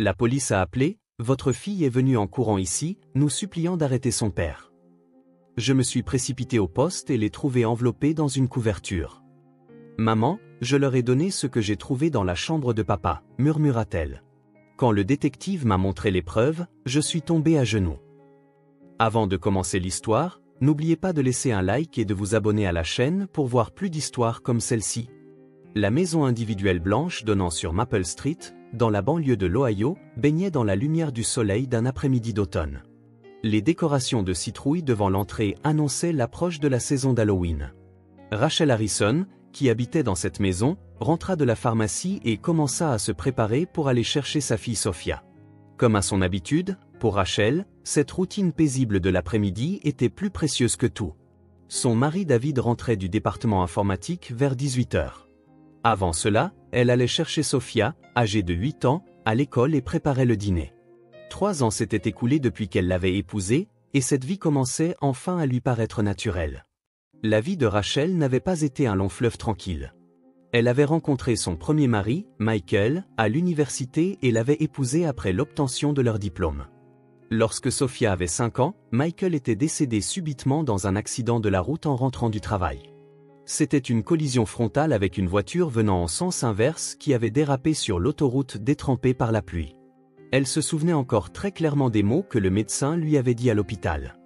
La police a appelé, votre fille est venue en courant ici, nous suppliant d'arrêter son père. Je me suis précipité au poste et l'ai trouvée enveloppée dans une couverture. Maman, je leur ai donné ce que j'ai trouvé dans la chambre de papa, murmura-t-elle. Quand le détective m'a montré les preuves, je suis tombé à genoux. Avant de commencer l'histoire, n'oubliez pas de laisser un like et de vous abonner à la chaîne pour voir plus d'histoires comme celle-ci. La maison individuelle blanche donnant sur Maple Street, dans la banlieue de l'Ohio, baignait dans la lumière du soleil d'un après-midi d'automne. Les décorations de citrouilles devant l'entrée annonçaient l'approche de la saison d'Halloween. Rachel Harrison, qui habitait dans cette maison, rentra de la pharmacie et commença à se préparer pour aller chercher sa fille Sophia. Comme à son habitude, pour Rachel, cette routine paisible de l'après-midi était plus précieuse que tout. Son mari David rentrait du département informatique vers 18 h. Avant cela, elle allait chercher Sophia, âgée de 8 ans, à l'école et préparait le dîner. 3 ans s'étaient écoulés depuis qu'elle l'avait épousé, et cette vie commençait enfin à lui paraître naturelle. La vie de Rachel n'avait pas été un long fleuve tranquille. Elle avait rencontré son premier mari, Michael, à l'université et l'avait épousé après l'obtention de leur diplôme. Lorsque Sophia avait 5 ans, Michael était décédé subitement dans un accident de la route en rentrant du travail. C'était une collision frontale avec une voiture venant en sens inverse qui avait dérapé sur l'autoroute détrempée par la pluie. Elle se souvenait encore très clairement des mots que le médecin lui avait dit à l'hôpital.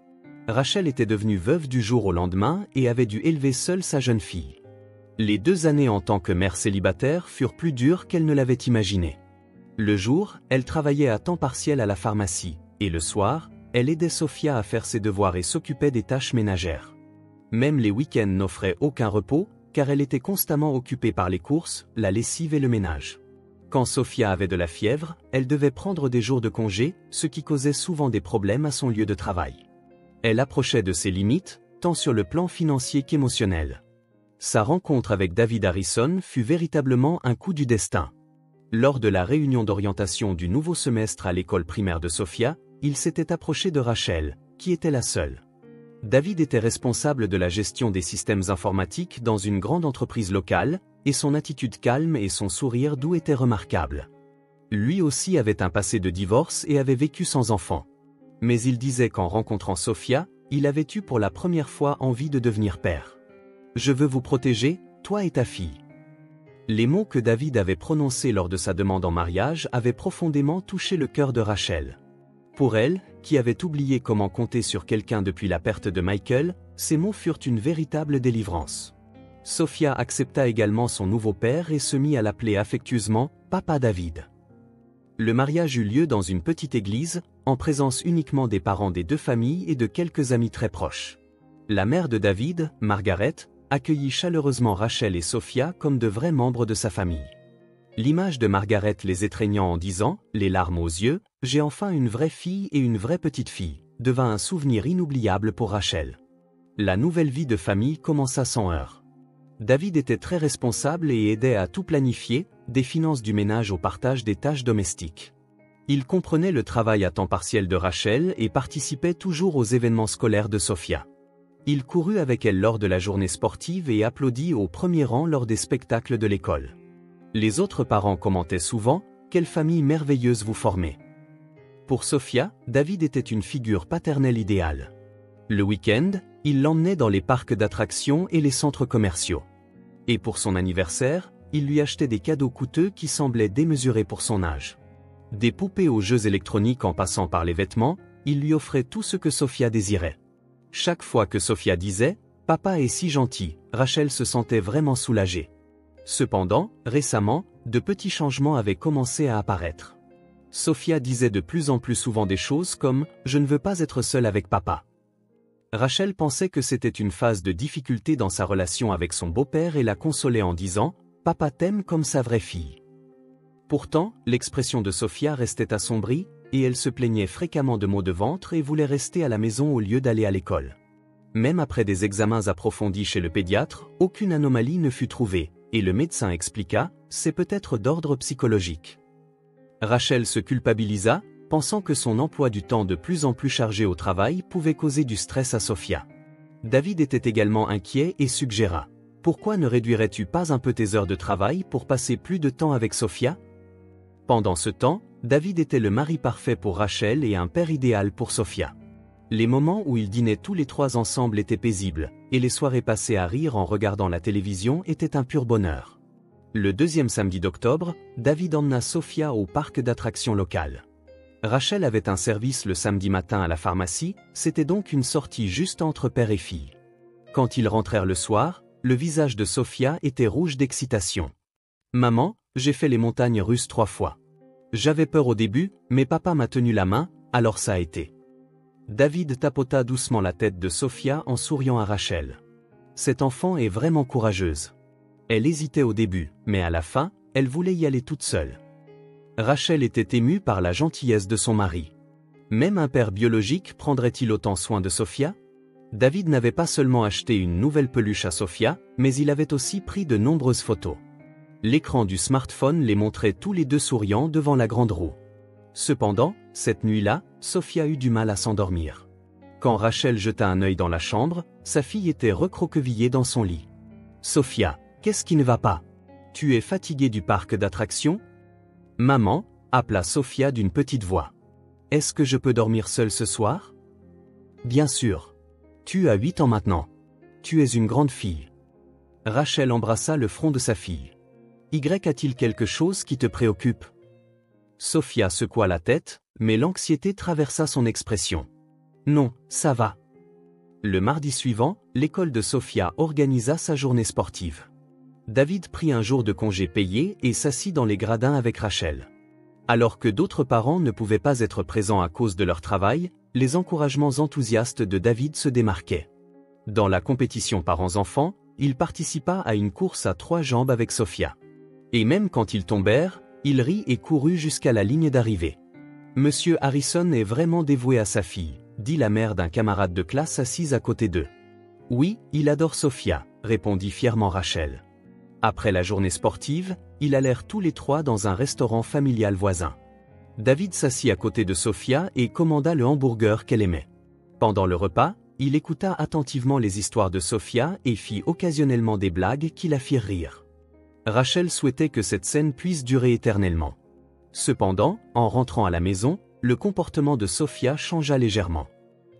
Rachel était devenue veuve du jour au lendemain et avait dû élever seule sa jeune fille. Les 2 années en tant que mère célibataire furent plus dures qu'elle ne l'avait imaginé. Le jour, elle travaillait à temps partiel à la pharmacie, et le soir, elle aidait Sophia à faire ses devoirs et s'occupait des tâches ménagères. Même les week-ends n'offraient aucun repos, car elle était constamment occupée par les courses, la lessive et le ménage. Quand Sophia avait de la fièvre, elle devait prendre des jours de congé, ce qui causait souvent des problèmes à son lieu de travail. Elle approchait de ses limites, tant sur le plan financier qu'émotionnel. Sa rencontre avec David Harrison fut véritablement un coup du destin. Lors de la réunion d'orientation du nouveau semestre à l'école primaire de Sophia, il s'était approché de Rachel, qui était la seule. David était responsable de la gestion des systèmes informatiques dans une grande entreprise locale, et son attitude calme et son sourire doux étaient remarquables. Lui aussi avait un passé de divorce et avait vécu sans enfant. Mais il disait qu'en rencontrant Sophia, il avait eu pour la première fois envie de devenir père. « Je veux vous protéger, toi et ta fille. » Les mots que David avait prononcés lors de sa demande en mariage avaient profondément touché le cœur de Rachel. Pour elle, qui avait oublié comment compter sur quelqu'un depuis la perte de Michael, ces mots furent une véritable délivrance. Sophia accepta également son nouveau père et se mit à l'appeler affectueusement « Papa David ». Le mariage eut lieu dans une petite église, en présence uniquement des parents des 2 familles et de quelques amis très proches. La mère de David, Margaret, accueillit chaleureusement Rachel et Sophia comme de vrais membres de sa famille. L'image de Margaret les étreignant en disant, les larmes aux yeux, « J'ai enfin une vraie fille et une vraie petite fille », devint un souvenir inoubliable pour Rachel. La nouvelle vie de famille commença sans heurts. David était très responsable et aidait à tout planifier, des finances du ménage au partage des tâches domestiques. Il comprenait le travail à temps partiel de Rachel et participait toujours aux événements scolaires de Sophia. Il courut avec elle lors de la journée sportive et applaudit au premier rang lors des spectacles de l'école. Les autres parents commentaient souvent « Quelle famille merveilleuse vous formez !» Pour Sophia, David était une figure paternelle idéale. Le week-end, il l'emmenait dans les parcs d'attractions et les centres commerciaux. Et pour son anniversaire, il lui achetait des cadeaux coûteux qui semblaient démesurés pour son âge. Des poupées aux jeux électroniques en passant par les vêtements, il lui offrait tout ce que Sophia désirait. Chaque fois que Sophia disait « Papa est si gentil », Rachel se sentait vraiment soulagée. Cependant, récemment, de petits changements avaient commencé à apparaître. Sophia disait de plus en plus souvent des choses comme « Je ne veux pas être seule avec papa ». Rachel pensait que c'était une phase de difficulté dans sa relation avec son beau-père et la consolait en disant « Papa t'aime comme sa vraie fille ». Pourtant, l'expression de Sophia restait assombrie, et elle se plaignait fréquemment de maux de ventre et voulait rester à la maison au lieu d'aller à l'école. Même après des examens approfondis chez le pédiatre, aucune anomalie ne fut trouvée, et le médecin expliqua « C'est peut-être d'ordre psychologique ». Rachel se culpabilisa, pensant que son emploi du temps de plus en plus chargé au travail pouvait causer du stress à Sophia. David était également inquiet et suggéra « Pourquoi ne réduirais-tu pas un peu tes heures de travail pour passer plus de temps avec Sophia ?» Pendant ce temps, David était le mari parfait pour Rachel et un père idéal pour Sophia. Les moments où ils dînaient tous les trois ensemble étaient paisibles, et les soirées passées à rire en regardant la télévision étaient un pur bonheur. Le deuxième samedi d'octobre, David emmena Sophia au parc d'attractions local. Rachel avait un service le samedi matin à la pharmacie, c'était donc une sortie juste entre père et fille. Quand ils rentrèrent le soir, le visage de Sophia était rouge d'excitation. « Maman, j'ai fait les montagnes russes 3 fois. J'avais peur au début, mais papa m'a tenu la main, alors ça a été. » David tapota doucement la tête de Sophia en souriant à Rachel. Cette enfant est vraiment courageuse. Elle hésitait au début, mais à la fin, elle voulait y aller toute seule. Rachel était émue par la gentillesse de son mari. Même un père biologique prendrait-il autant soin de Sophia? David n'avait pas seulement acheté une nouvelle peluche à Sophia, mais il avait aussi pris de nombreuses photos. L'écran du smartphone les montrait tous les deux souriants devant la grande roue. Cependant, cette nuit-là, Sophia eut du mal à s'endormir. Quand Rachel jeta un œil dans la chambre, sa fille était recroquevillée dans son lit. « Sophia, qu'est-ce qui ne va pas? Tu es fatiguée du parc d'attractions ?» Maman, appela Sophia d'une petite voix. « Est-ce que je peux dormir seule ce soir? » Bien sûr. Tu as 8 ans maintenant. Tu es une grande fille. Rachel embrassa le front de sa fille. Y a-t-il quelque chose qui te préoccupe? Sophia secoua la tête, mais l'anxiété traversa son expression. Non, ça va. Le mardi suivant, l'école de Sophia organisa sa journée sportive. David prit un jour de congé payé et s'assit dans les gradins avec Rachel. Alors que d'autres parents ne pouvaient pas être présents à cause de leur travail, les encouragements enthousiastes de David se démarquaient. Dans la compétition parents-enfants, il participa à une course à 3 jambes avec Sophia. Et même quand ils tombèrent, il rit et courut jusqu'à la ligne d'arrivée. « Monsieur Harrison est vraiment dévoué à sa fille », dit la mère d'un camarade de classe assise à côté d'eux. « Oui, il adore Sophia », répondit fièrement Rachel. Après la journée sportive, ils allèrent tous les trois dans un restaurant familial voisin. David s'assit à côté de Sophia et commanda le hamburger qu'elle aimait. Pendant le repas, il écouta attentivement les histoires de Sophia et fit occasionnellement des blagues qui la firent rire. Rachel souhaitait que cette scène puisse durer éternellement. Cependant, en rentrant à la maison, le comportement de Sophia changea légèrement.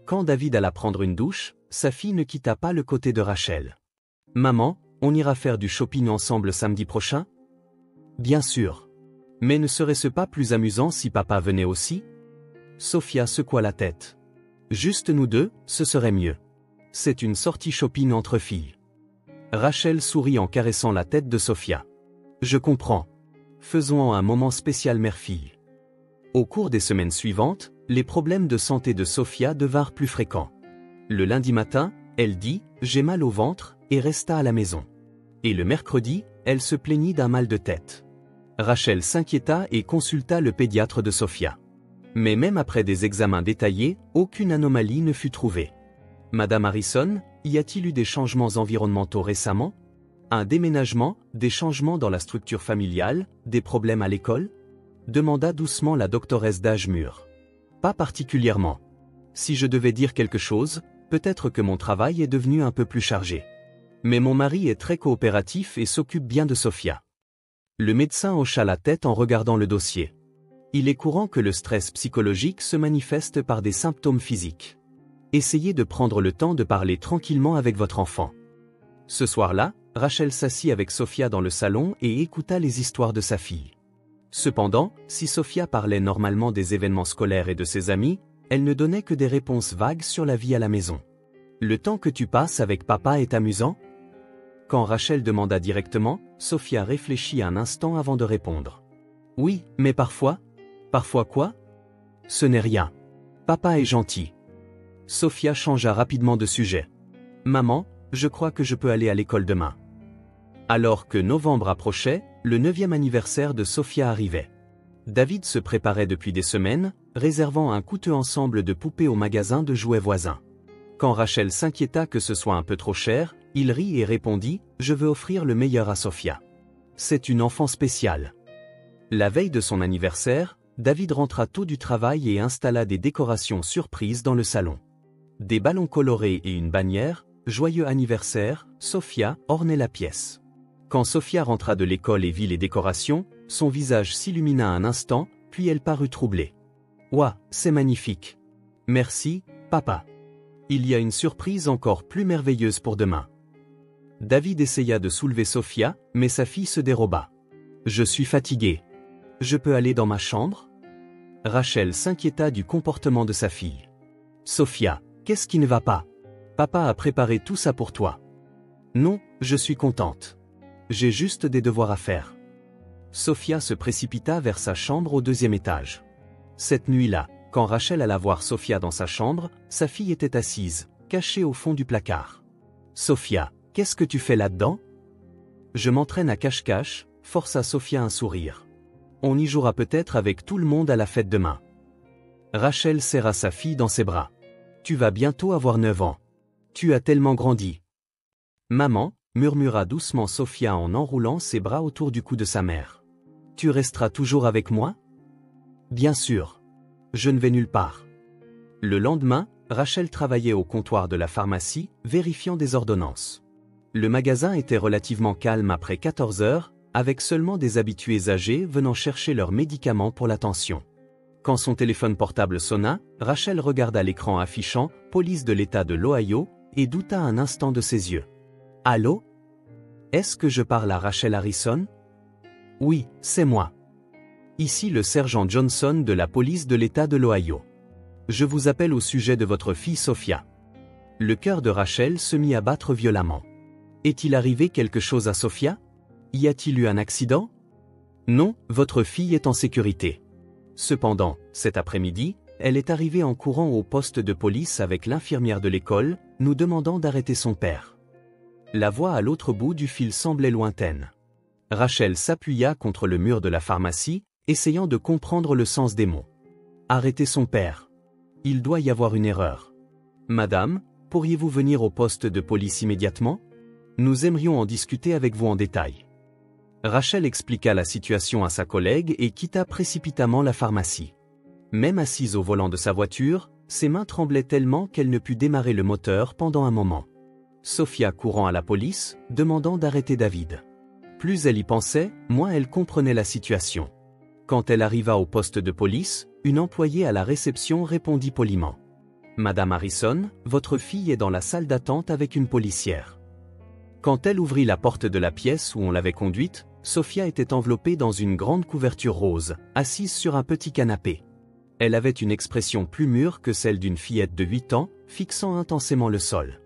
Quand David alla prendre une douche, sa fille ne quitta pas le côté de Rachel. « Maman, on ira faire du shopping ensemble samedi prochain? » Bien sûr. Mais ne serait-ce pas plus amusant si papa venait aussi? Sophia secoua la tête. Juste nous deux, ce serait mieux. C'est une sortie shopping entre filles. Rachel sourit en caressant la tête de Sophia. Je comprends. Faisons un moment spécial mère-fille. Au cours des semaines suivantes, les problèmes de santé de Sophia devinrent plus fréquents. Le lundi matin, elle dit « J'ai mal au ventre » et resta à la maison. Et le mercredi, elle se plaignit d'un mal de tête. Rachel s'inquiéta et consulta le pédiatre de Sophia. Mais même après des examens détaillés, aucune anomalie ne fut trouvée. Madame Harrison, y a-t-il eu des changements environnementaux récemment? Un déménagement, des changements dans la structure familiale, des problèmes à l'école? Demanda doucement la doctoresse d'âge mûr. Pas particulièrement. Si je devais dire quelque chose, peut-être que mon travail est devenu un peu plus chargé. Mais mon mari est très coopératif et s'occupe bien de Sophia. Le médecin hocha la tête en regardant le dossier. Il est courant que le stress psychologique se manifeste par des symptômes physiques. Essayez de prendre le temps de parler tranquillement avec votre enfant. Ce soir-là, Rachel s'assit avec Sophia dans le salon et écouta les histoires de sa fille. Cependant, si Sophia parlait normalement des événements scolaires et de ses amis, elle ne donnait que des réponses vagues sur la vie à la maison. « Le temps que tu passes avec papa est amusant ?» Quand Rachel demanda directement, Sophia réfléchit un instant avant de répondre. « Oui, mais parfois… » « Parfois quoi ? » ?»« Ce n'est rien. Papa est gentil. » Sophia changea rapidement de sujet. « Maman, je crois que je peux aller à l'école demain. » Alors que novembre approchait, le 9e anniversaire de Sophia arrivait. David se préparait depuis des semaines, réservant un coûteux ensemble de poupées au magasin de jouets voisins. Quand Rachel s'inquiéta que ce soit un peu trop cher, il rit et répondit « Je veux offrir le meilleur à Sophia. C'est une enfant spéciale. » La veille de son anniversaire, David rentra tôt du travail et installa des décorations surprises dans le salon. Des ballons colorés et une bannière, « Joyeux anniversaire, Sophia » ornaient la pièce. Quand Sophia rentra de l'école et vit les décorations, son visage s'illumina un instant, puis elle parut troublée. Ouah, c'est magnifique. Merci, papa. Il y a une surprise encore plus merveilleuse pour demain. David essaya de soulever Sophia, mais sa fille se déroba. Je suis fatigué. Je peux aller dans ma chambre? Rachel s'inquiéta du comportement de sa fille. Sophia, qu'est-ce qui ne va pas? Papa a préparé tout ça pour toi. Non, je suis contente. J'ai juste des devoirs à faire. Sophia se précipita vers sa chambre au 2e étage. Cette nuit-là, quand Rachel alla voir Sophia dans sa chambre, sa fille était assise, cachée au fond du placard. Sophia, qu'est-ce que tu fais là-dedans? Je m'entraîne à cache-cache, força Sophia un sourire. On y jouera peut-être avec tout le monde à la fête demain. Rachel serra sa fille dans ses bras. Tu vas bientôt avoir 9 ans. Tu as tellement grandi. Maman, murmura doucement Sophia en enroulant ses bras autour du cou de sa mère. Tu resteras toujours avec moi? Bien sûr. Je ne vais nulle part. Le lendemain, Rachel travaillait au comptoir de la pharmacie, vérifiant des ordonnances. Le magasin était relativement calme après 14 heures, avec seulement des habitués âgés venant chercher leurs médicaments pour la tension. Quand son téléphone portable sonna, Rachel regarda l'écran affichant « Police de l'État de l'Ohio » et douta un instant de ses yeux. « Allô? Est-ce que je parle à Rachel Harrison? » « Oui, c'est moi. Ici le sergent Johnson de la police de l'État de l'Ohio. Je vous appelle au sujet de votre fille Sophia. » Le cœur de Rachel se mit à battre violemment. Est-il arrivé quelque chose à Sophia? Y a-t-il eu un accident? Non, votre fille est en sécurité. Cependant, cet après-midi, elle est arrivée en courant au poste de police avec l'infirmière de l'école, nous demandant d'arrêter son père. La voix à l'autre bout du fil semblait lointaine. Rachel s'appuya contre le mur de la pharmacie, essayant de comprendre le sens des mots. Arrêter son père. Il doit y avoir une erreur. Madame, pourriez-vous venir au poste de police immédiatement? Nous aimerions en discuter avec vous en détail. Rachel expliqua la situation à sa collègue et quitta précipitamment la pharmacie. Même assise au volant de sa voiture, ses mains tremblaient tellement qu'elle ne put démarrer le moteur pendant un moment. Sophia courant à la police, demandant d'arrêter David. Plus elle y pensait, moins elle comprenait la situation. Quand elle arriva au poste de police, une employée à la réception répondit poliment. « Madame Harrison, votre fille est dans la salle d'attente avec une policière. » Quand elle ouvrit la porte de la pièce où on l'avait conduite, Sophia était enveloppée dans une grande couverture rose, assise sur un petit canapé. Elle avait une expression plus mûre que celle d'une fillette de 8 ans, fixant intensément le sol.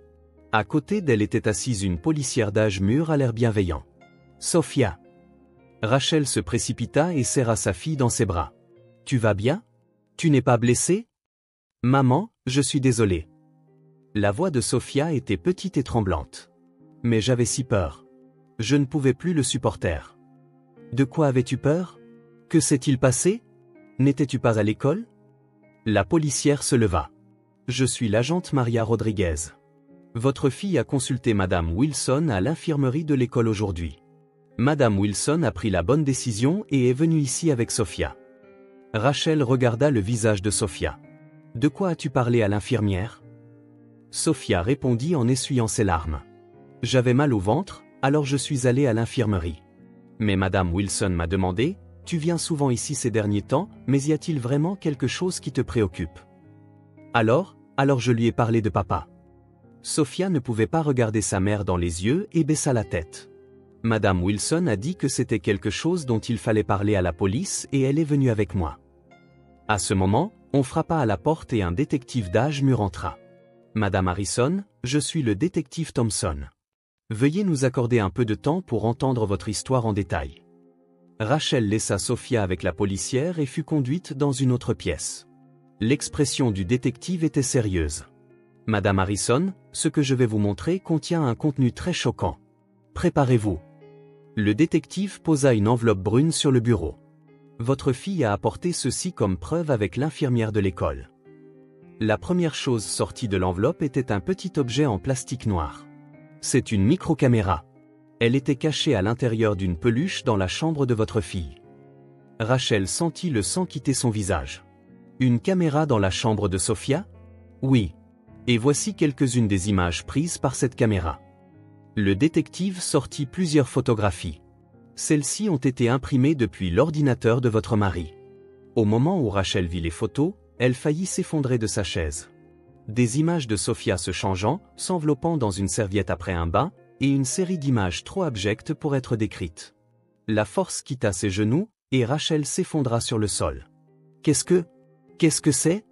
À côté d'elle était assise une policière d'âge mûr à l'air bienveillant. « Sophia !» Rachel se précipita et serra sa fille dans ses bras. « Tu vas bien? Tu n'es pas blessée? »« Maman, je suis désolée. » La voix de Sophia était petite et tremblante. « Mais j'avais si peur. Je ne pouvais plus le supporter. »« De quoi avais-tu peur? Que s'est-il passé? N'étais-tu pas à l'école? » La policière se leva. « Je suis l'agente Maria Rodriguez. Votre fille a consulté Madame Wilson à l'infirmerie de l'école aujourd'hui. Madame Wilson a pris la bonne décision et est venue ici avec Sophia. » Rachel regarda le visage de Sophia. « De quoi as-tu parlé à l'infirmière? » Sophia répondit en essuyant ses larmes. « J'avais mal au ventre, alors je suis allée à l'infirmerie. Mais Madame Wilson m'a demandé, « Tu viens souvent ici ces derniers temps, mais y a-t-il vraiment quelque chose qui te préoccupe? » Alors je lui ai parlé de papa. Sophia ne pouvait pas regarder sa mère dans les yeux et baissa la tête. Madame Wilson a dit que c'était quelque chose dont il fallait parler à la police et elle est venue avec moi. À ce moment, on frappa à la porte et un détective d'âge mûr entra. « Madame Harrison, je suis le détective Thompson. Veuillez nous accorder un peu de temps pour entendre votre histoire en détail. » Rachel laissa Sophia avec la policière et fut conduite dans une autre pièce. L'expression du détective était sérieuse. « Madame Harrison, ce que je vais vous montrer contient un contenu très choquant. Préparez-vous. » Le détective posa une enveloppe brune sur le bureau. « Votre fille a apporté ceci comme preuve avec l'infirmière de l'école. » La première chose sortie de l'enveloppe était un petit objet en plastique noir. C'est une microcaméra. Elle était cachée à l'intérieur d'une peluche dans la chambre de votre fille. Rachel sentit le sang quitter son visage. Une caméra dans la chambre de Sophia? Oui. Et voici quelques-unes des images prises par cette caméra. Le détective sortit plusieurs photographies. Celles-ci ont été imprimées depuis l'ordinateur de votre mari. Au moment où Rachel vit les photos, elle faillit s'effondrer de sa chaise. Des images de Sophia se changeant, s'enveloppant dans une serviette après un bain, et une série d'images trop abjectes pour être décrites. La force quitta ses genoux, et Rachel s'effondra sur le sol. Qu'est-ce que c'est?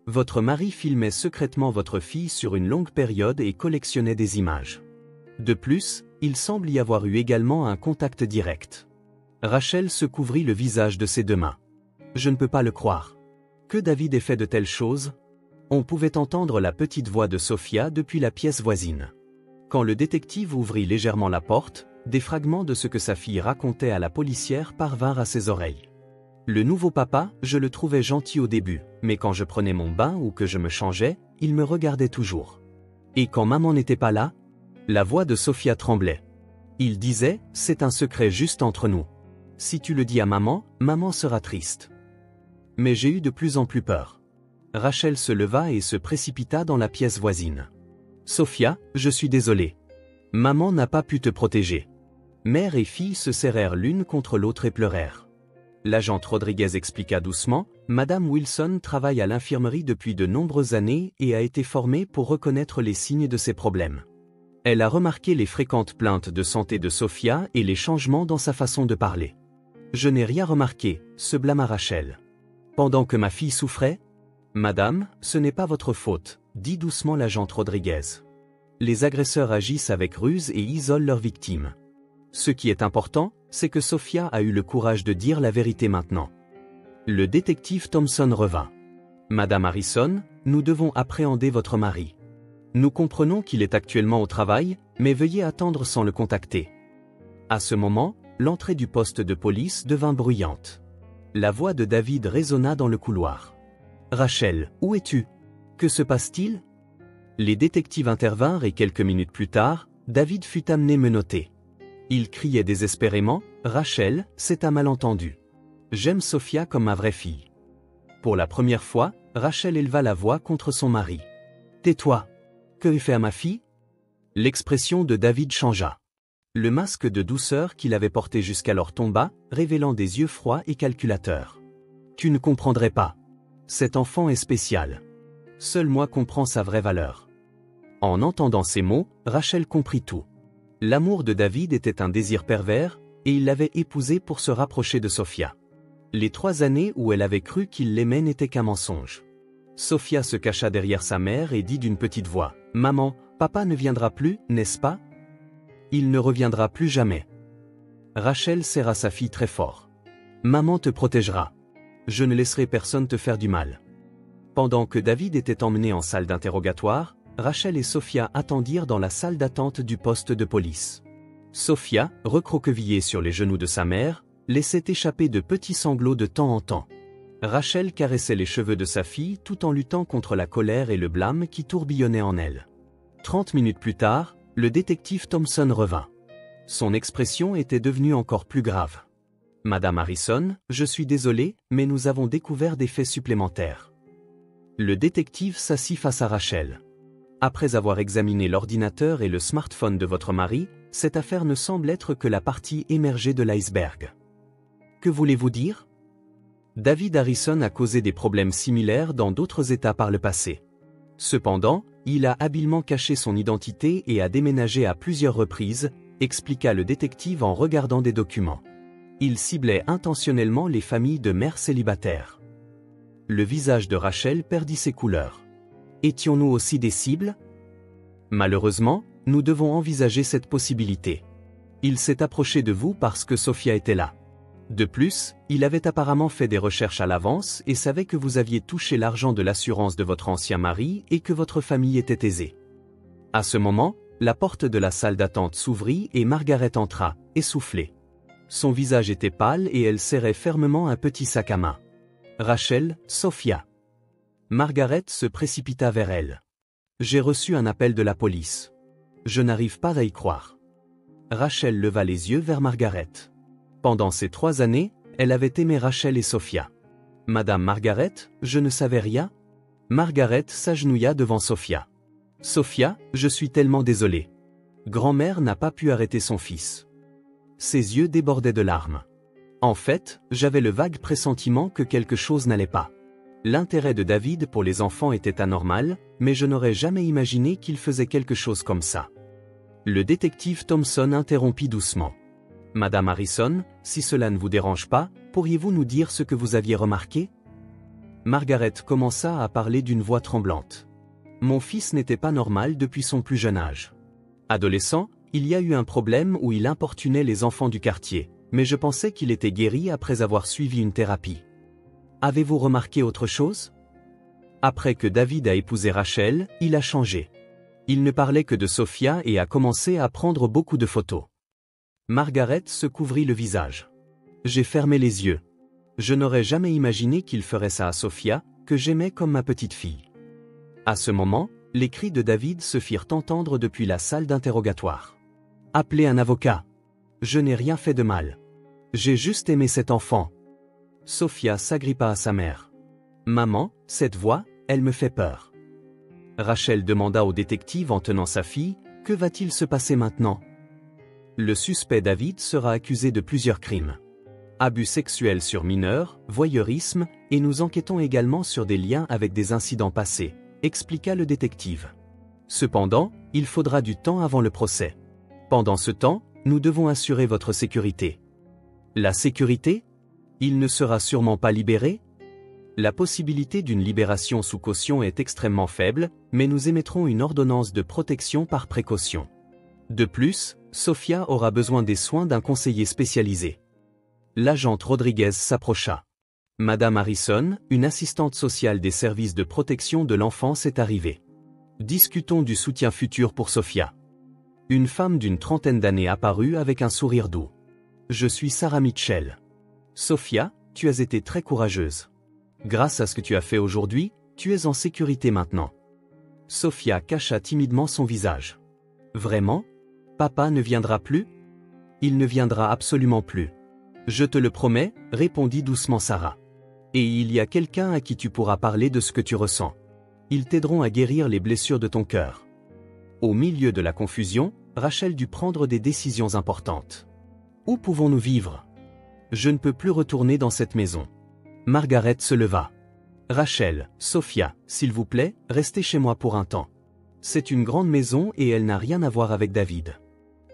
Votre mari filmait secrètement votre fille sur une longue période et collectionnait des images. De plus, il semble y avoir eu également un contact direct. Rachel se couvrit le visage de ses deux mains. Je ne peux pas le croire. Que David ait fait de telles choses? On pouvait entendre la petite voix de Sophia depuis la pièce voisine. Quand le détective ouvrit légèrement la porte, des fragments de ce que sa fille racontait à la policière parvinrent à ses oreilles. Le nouveau papa, je le trouvais gentil au début, mais quand je prenais mon bain ou que je me changeais, il me regardait toujours. Et quand maman n'était pas là? La voix de Sophia tremblait. Il disait, c'est un secret juste entre nous. Si tu le dis à maman, maman sera triste. Mais j'ai eu de plus en plus peur. Rachel se leva et se précipita dans la pièce voisine. Sophia, je suis désolée. Maman n'a pas pu te protéger. Mère et fille se serrèrent l'une contre l'autre et pleurèrent. L'agente Rodriguez expliqua doucement, Madame Wilson travaille à l'infirmerie depuis de nombreuses années et a été formée pour reconnaître les signes de ces problèmes. Elle a remarqué les fréquentes plaintes de santé de Sophia et les changements dans sa façon de parler. Je n'ai rien remarqué, se blâma Rachel. Pendant que ma fille souffrait? Madame, ce n'est pas votre faute, dit doucement l'agente Rodriguez. Les agresseurs agissent avec ruse et isolent leurs victimes. Ce qui est important, c'est que Sophia a eu le courage de dire la vérité maintenant. Le détective Thompson revint. Madame Harrison, nous devons appréhender votre mari. Nous comprenons qu'il est actuellement au travail, mais veuillez attendre sans le contacter. À ce moment, l'entrée du poste de police devint bruyante. La voix de David résonna dans le couloir. Rachel, où es-tu? Que se passe-t-il? Les détectives intervinrent et quelques minutes plus tard, David fut amené menotté. Il criait désespérément, Rachel, c'est un malentendu. J'aime Sophia comme ma vraie fille. Pour la première fois, Rachel éleva la voix contre son mari. Tais-toi. Que lui fait à ma fille? L'expression de David changea. Le masque de douceur qu'il avait porté jusqu'alors tomba, révélant des yeux froids et calculateurs. Tu ne comprendrais pas. Cet enfant est spécial. Seul moi comprends sa vraie valeur. En entendant ces mots, Rachel comprit tout. L'amour de David était un désir pervers, et il l'avait épousée pour se rapprocher de Sophia. Les 3 années où elle avait cru qu'il l'aimait n'étaient qu'un mensonge. Sophia se cacha derrière sa mère et dit d'une petite voix, « Maman, papa ne viendra plus, n'est-ce pas? Il ne reviendra plus jamais. » Rachel serra sa fille très fort. « Maman te protégera. Je ne laisserai personne te faire du mal. » Pendant que David était emmené en salle d'interrogatoire, Rachel et Sophia attendirent dans la salle d'attente du poste de police. Sophia, recroquevillée sur les genoux de sa mère, laissait échapper de petits sanglots de temps en temps. Rachel caressait les cheveux de sa fille tout en luttant contre la colère et le blâme qui tourbillonnaient en elle. 30 minutes plus tard, le détective Thompson revint. Son expression était devenue encore plus grave. « Madame Harrison, je suis désolé, mais nous avons découvert des faits supplémentaires. » Le détective s'assit face à Rachel. Après avoir examiné l'ordinateur et le smartphone de votre mari, cette affaire ne semble être que la partie émergée de l'iceberg. Que voulez-vous dire? David Harrison a causé des problèmes similaires dans d'autres États par le passé. Cependant, il a habilement caché son identité et a déménagé à plusieurs reprises, expliqua le détective en regardant des documents. Il ciblait intentionnellement les familles de mères célibataires. Le visage de Rachel perdit ses couleurs. Étions-nous aussi des cibles? Malheureusement, nous devons envisager cette possibilité. Il s'est approché de vous parce que Sophia était là. De plus, il avait apparemment fait des recherches à l'avance et savait que vous aviez touché l'argent de l'assurance de votre ancien mari et que votre famille était aisée. À ce moment, la porte de la salle d'attente s'ouvrit et Margaret entra, essoufflée. Son visage était pâle et elle serrait fermement un petit sac à main. Rachel, Sophia. Margaret se précipita vers elle. J'ai reçu un appel de la police. Je n'arrive pas à y croire. Rachel leva les yeux vers Margaret. Pendant ces 3 années, elle avait aimé Rachel et Sophia. Madame Margaret, je ne savais rien. Margaret s'agenouilla devant Sophia. Sophia, je suis tellement désolée. Grand-mère n'a pas pu arrêter son fils. Ses yeux débordaient de larmes. En fait, j'avais le vague pressentiment que quelque chose n'allait pas. L'intérêt de David pour les enfants était anormal, mais je n'aurais jamais imaginé qu'il faisait quelque chose comme ça. Le détective Thompson interrompit doucement. Madame Harrison, si cela ne vous dérange pas, pourriez-vous nous dire ce que vous aviez remarqué? Margaret commença à parler d'une voix tremblante. Mon fils n'était pas normal depuis son plus jeune âge. Adolescent, il y a eu un problème où il importunait les enfants du quartier, mais je pensais qu'il était guéri après avoir suivi une thérapie. Avez-vous remarqué autre chose? Après que David a épousé Rachel, il a changé. Il ne parlait que de Sophia et a commencé à prendre beaucoup de photos. Margaret se couvrit le visage. J'ai fermé les yeux. Je n'aurais jamais imaginé qu'il ferait ça à Sophia, que j'aimais comme ma petite fille. À ce moment, les cris de David se firent entendre depuis la salle d'interrogatoire. Appelez un avocat. Je n'ai rien fait de mal. J'ai juste aimé cet enfant. Sophia s'agrippa à sa mère. Maman, cette voix, elle me fait peur. Rachel demanda au détective en tenant sa fille, que va-t-il se passer maintenant? Le suspect David sera accusé de plusieurs crimes. Abus sexuels sur mineurs, voyeurisme, et nous enquêtons également sur des liens avec des incidents passés, expliqua le détective. Cependant, il faudra du temps avant le procès. Pendant ce temps, nous devons assurer votre sécurité. La sécurité? Il ne sera sûrement pas libéré? La possibilité d'une libération sous caution est extrêmement faible, mais nous émettrons une ordonnance de protection par précaution. De plus, Sophia aura besoin des soins d'un conseiller spécialisé. L'agente Rodriguez s'approcha. Madame Harrison, une assistante sociale des services de protection de l'enfance est arrivée. Discutons du soutien futur pour Sophia. Une femme d'une trentaine d'années apparut avec un sourire doux. Je suis Sarah Mitchell. Sophia, tu as été très courageuse. Grâce à ce que tu as fait aujourd'hui, tu es en sécurité maintenant. Sophia cacha timidement son visage. Vraiment? Papa ne viendra plus? Il ne viendra absolument plus. Je te le promets, répondit doucement Sarah. Et il y a quelqu'un à qui tu pourras parler de ce que tu ressens. Ils t'aideront à guérir les blessures de ton cœur. Au milieu de la confusion, Rachel dut prendre des décisions importantes. Où pouvons-nous vivre? Je ne peux plus retourner dans cette maison. Margaret se leva. Rachel, Sophia, s'il vous plaît, restez chez moi pour un temps. C'est une grande maison et elle n'a rien à voir avec David.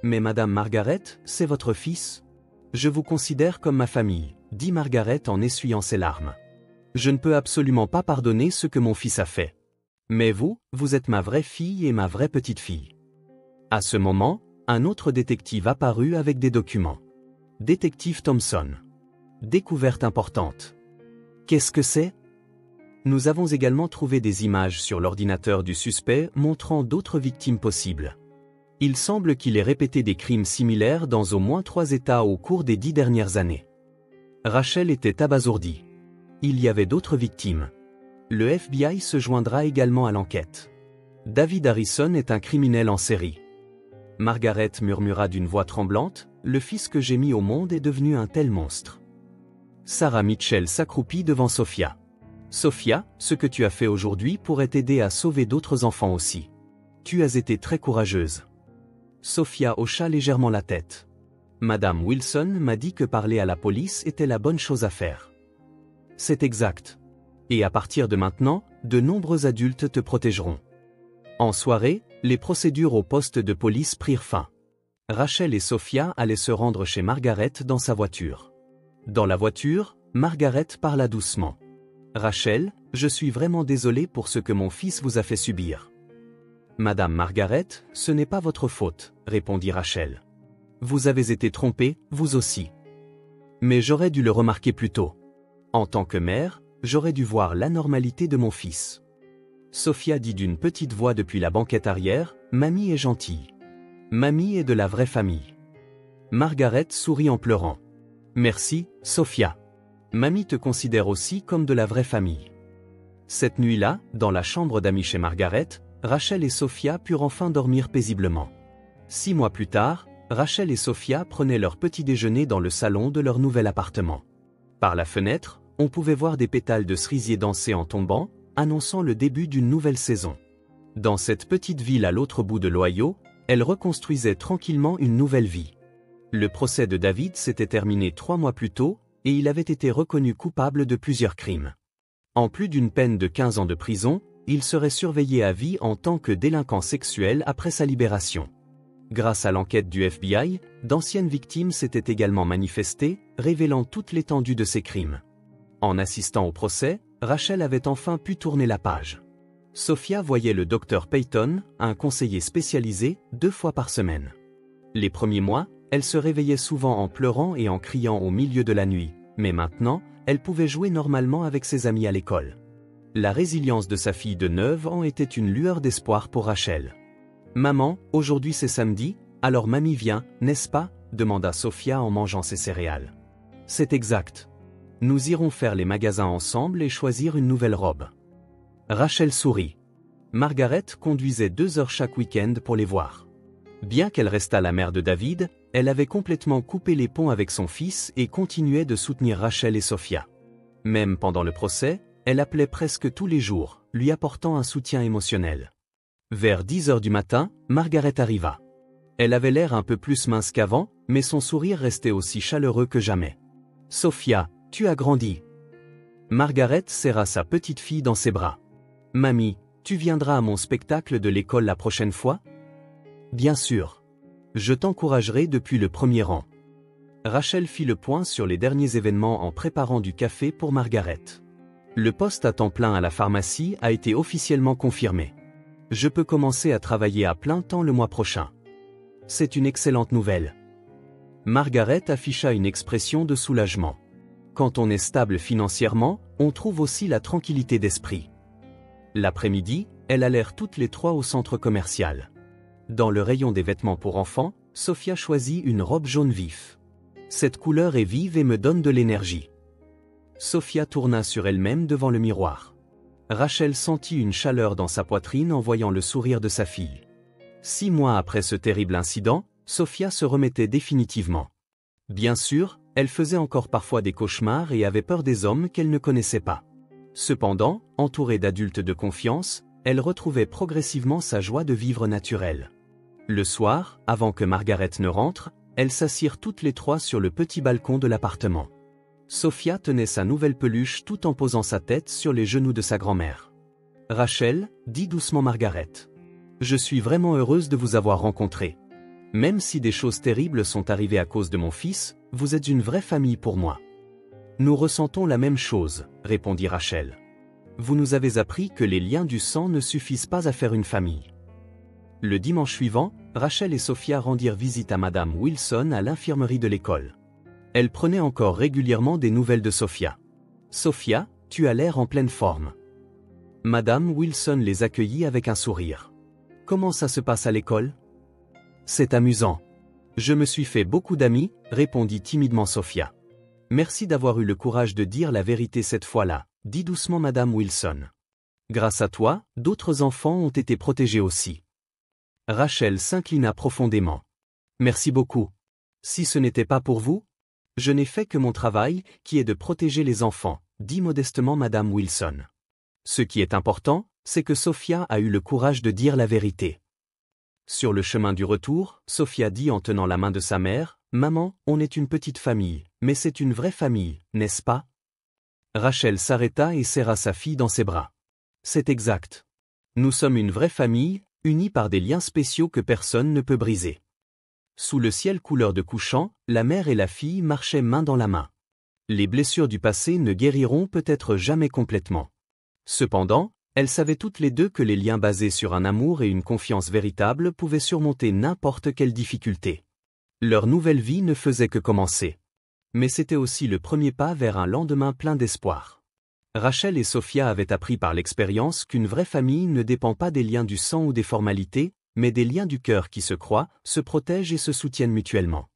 Mais Madame Margaret, c'est votre fils? Je vous considère comme ma famille, dit Margaret en essuyant ses larmes. Je ne peux absolument pas pardonner ce que mon fils a fait. Mais vous, vous êtes ma vraie fille et ma vraie petite fille. À ce moment, un autre détective apparut avec des documents. Détective Thompson. Découverte importante. Qu'est-ce que c'est? Nous avons également trouvé des images sur l'ordinateur du suspect montrant d'autres victimes possibles. Il semble qu'il ait répété des crimes similaires dans au moins 3 États au cours des 10 dernières années. Rachel était abasourdie. Il y avait d'autres victimes. Le FBI se joindra également à l'enquête. David Harrison est un criminel en série. Margaret murmura d'une voix tremblante, le fils que j'ai mis au monde est devenu un tel monstre. Sarah Mitchell s'accroupit devant Sophia. Sophia, ce que tu as fait aujourd'hui pourrait t'aider à sauver d'autres enfants aussi. Tu as été très courageuse. Sophia hocha légèrement la tête. Madame Wilson m'a dit que parler à la police était la bonne chose à faire. C'est exact. Et à partir de maintenant, de nombreux adultes te protégeront. En soirée, les procédures au poste de police prirent fin. Rachel et Sophia allaient se rendre chez Margaret dans sa voiture. Dans la voiture, Margaret parla doucement. Rachel, je suis vraiment désolée pour ce que mon fils vous a fait subir. Madame Margaret, ce n'est pas votre faute, répondit Rachel. Vous avez été trompée, vous aussi. Mais j'aurais dû le remarquer plus tôt. En tant que mère, j'aurais dû voir l'anormalité de mon fils. Sophia dit d'une petite voix depuis la banquette arrière, Mamie est gentille. Mamie est de la vraie famille. Margaret sourit en pleurant. Merci, Sophia. Mamie te considère aussi comme de la vraie famille. Cette nuit-là, dans la chambre d'amis chez Margaret, Rachel et Sophia purent enfin dormir paisiblement. 6 mois plus tard, Rachel et Sophia prenaient leur petit déjeuner dans le salon de leur nouvel appartement. Par la fenêtre, on pouvait voir des pétales de cerisier danser en tombant, annonçant le début d'une nouvelle saison. Dans cette petite ville à l'autre bout de l'Ohio, elle reconstruisait tranquillement une nouvelle vie. Le procès de David s'était terminé 3 mois plus tôt, et il avait été reconnu coupable de plusieurs crimes. En plus d'une peine de 15 ans de prison, il serait surveillé à vie en tant que délinquant sexuel après sa libération. Grâce à l'enquête du FBI, d'anciennes victimes s'étaient également manifestées, révélant toute l'étendue de ces crimes. En assistant au procès, Rachel avait enfin pu tourner la page. Sophia voyait le docteur Peyton, un conseiller spécialisé, 2 fois par semaine. Les premiers mois, elle se réveillait souvent en pleurant et en criant au milieu de la nuit, mais maintenant, elle pouvait jouer normalement avec ses amis à l'école. La résilience de sa fille de 9 ans était une lueur d'espoir pour Rachel. « Maman, aujourd'hui c'est samedi, alors mamie vient, n'est-ce pas ?» demanda Sophia en mangeant ses céréales. « C'est exact. Nous irons faire les magasins ensemble et choisir une nouvelle robe. » Rachel sourit. Margaret conduisait 2 heures chaque week-end pour les voir. Bien qu'elle restât la mère de David, elle avait complètement coupé les ponts avec son fils et continuait de soutenir Rachel et Sophia. Même pendant le procès, elle appelait presque tous les jours, lui apportant un soutien émotionnel. Vers 10 heures du matin, Margaret arriva. Elle avait l'air un peu plus mince qu'avant, mais son sourire restait aussi chaleureux que jamais. « Sophia, tu as grandi. » Margaret serra sa petite fille dans ses bras. « Mamie, tu viendras à mon spectacle de l'école la prochaine fois ? » « Bien sûr. Je t'encouragerai depuis le premier rang. » Rachel fit le point sur les derniers événements en préparant du café pour Margaret. Le poste à temps plein à la pharmacie a été officiellement confirmé. Je peux commencer à travailler à plein temps le mois prochain. C'est une excellente nouvelle. Margaret afficha une expression de soulagement. Quand on est stable financièrement, on trouve aussi la tranquillité d'esprit. L'après-midi, elles allèrent toutes les 3 au centre commercial. Dans le rayon des vêtements pour enfants, Sophia choisit une robe jaune vif. Cette couleur est vive et me donne de l'énergie. Sophia tourna sur elle-même devant le miroir. Rachel sentit une chaleur dans sa poitrine en voyant le sourire de sa fille. 6 mois après ce terrible incident, Sophia se remettait définitivement. Bien sûr, elle faisait encore parfois des cauchemars et avait peur des hommes qu'elle ne connaissait pas. Cependant, entourée d'adultes de confiance, elle retrouvait progressivement sa joie de vivre naturelle. Le soir, avant que Margaret ne rentre, elles s'assirent toutes les 3 sur le petit balcon de l'appartement. Sophia tenait sa nouvelle peluche tout en posant sa tête sur les genoux de sa grand-mère. « Rachel, » dit doucement Margaret. « Je suis vraiment heureuse de vous avoir rencontré. Même si des choses terribles sont arrivées à cause de mon fils, vous êtes une vraie famille pour moi. » « Nous ressentons la même chose, » répondit Rachel. « Vous nous avez appris que les liens du sang ne suffisent pas à faire une famille. » Le dimanche suivant, Rachel et Sophia rendirent visite à Madame Wilson à l'infirmerie de l'école. Elle prenait encore régulièrement des nouvelles de Sophia. « Sophia, tu as l'air en pleine forme. » Madame Wilson les accueillit avec un sourire. « Comment ça se passe à l'école ? » « C'est amusant. Je me suis fait beaucoup d'amis, » répondit timidement Sophia. « Merci d'avoir eu le courage de dire la vérité cette fois-là, » dit doucement Madame Wilson. « Grâce à toi, d'autres enfants ont été protégés aussi. » Rachel s'inclina profondément. « Merci beaucoup. Si ce n'était pas pour vous, je n'ai fait que mon travail, qui est de protéger les enfants, » dit modestement Madame Wilson. Ce qui est important, c'est que Sophia a eu le courage de dire la vérité. Sur le chemin du retour, Sophia dit en tenant la main de sa mère, « Maman, on est une petite famille, mais c'est une vraie famille, n'est-ce pas ?» Rachel s'arrêta et serra sa fille dans ses bras. « C'est exact. Nous sommes une vraie famille, unis par des liens spéciaux que personne ne peut briser. » Sous le ciel couleur de couchant, la mère et la fille marchaient main dans la main. Les blessures du passé ne guériront peut-être jamais complètement. Cependant, elles savaient toutes les deux que les liens basés sur un amour et une confiance véritable pouvaient surmonter n'importe quelle difficulté. Leur nouvelle vie ne faisait que commencer. Mais c'était aussi le premier pas vers un lendemain plein d'espoir. Rachel et Sophia avaient appris par l'expérience qu'une vraie famille ne dépend pas des liens du sang ou des formalités, mais des liens du cœur qui se croient, se protègent et se soutiennent mutuellement.